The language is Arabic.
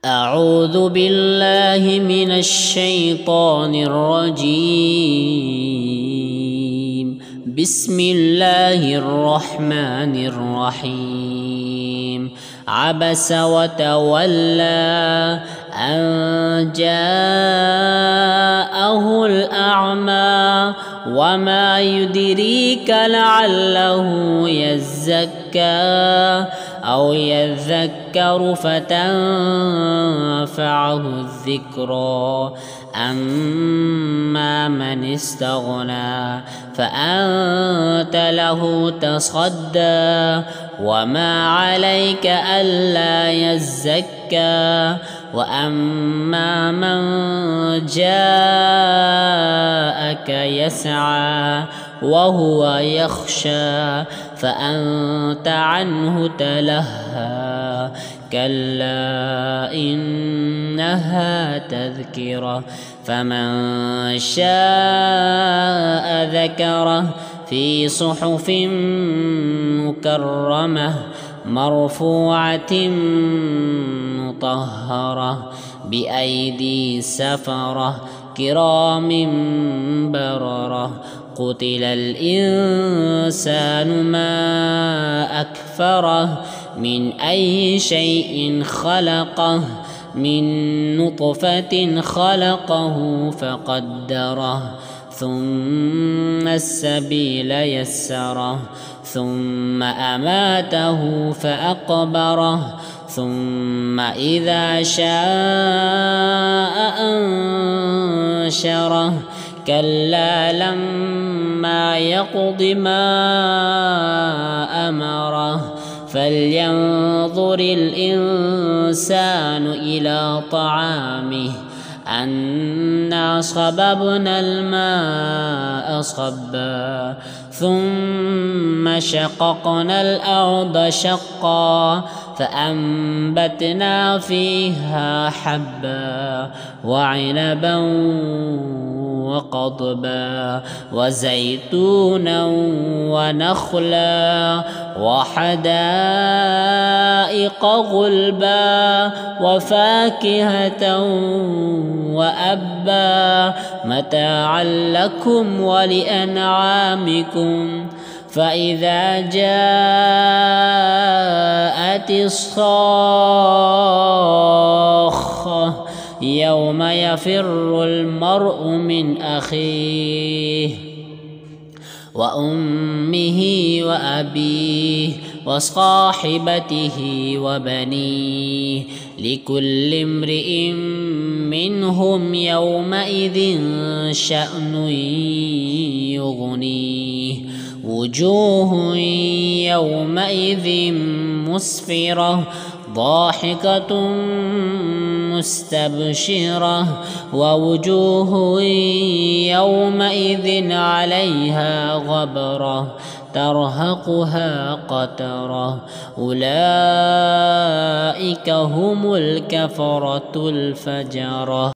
أعوذ بالله من الشيطان الرجيم. بسم الله الرحمن الرحيم. عبس وتولى أن جاءه الأعمى وما يدريك لعله يزكى أو يذكر فتنفعه الذكرى. أما من استغنى فأنت له تصدى وما عليك ألا يزكى. وأما من جاءك يسعى وهو يخشى فأنت عنه تلهى. كلا إنها تذكرة فمن شاء ذكره في صحف مكرمة مرفوعة مطهرة بأيدي سفرة كرام بررة. قتل الإنسان ما أكفره من أي شيء خلقه من نطفة خلقه فقدره ثم السبيل يسره ثم أماته فأقبره ثم إذا شاء أنشره. كلا لما يقض ما أمره فلينظر الإنسان إلى طعامه أنا صببنا الماء صبا ثم شققنا الأرض شقا فأنبتنا فيها حبا وعنبا وقضبا وزيتونا ونخلا وحدائق غلبا وفاكهة وأبا متاعا لكم ولأنعامكم. فإذا جاءت الصاخة يوم يفر المرء من أخيه وأمه وأبيه وصاحبته وبنيه لكل امرئ منهم يومئذ شأن يغنيه. وجوه يومئذ مسفرة ضاحكة مستبشرة ووجوه يومئذ عليها غبرة ترهقها قترة. أولئك هم الكفرة الفجرة.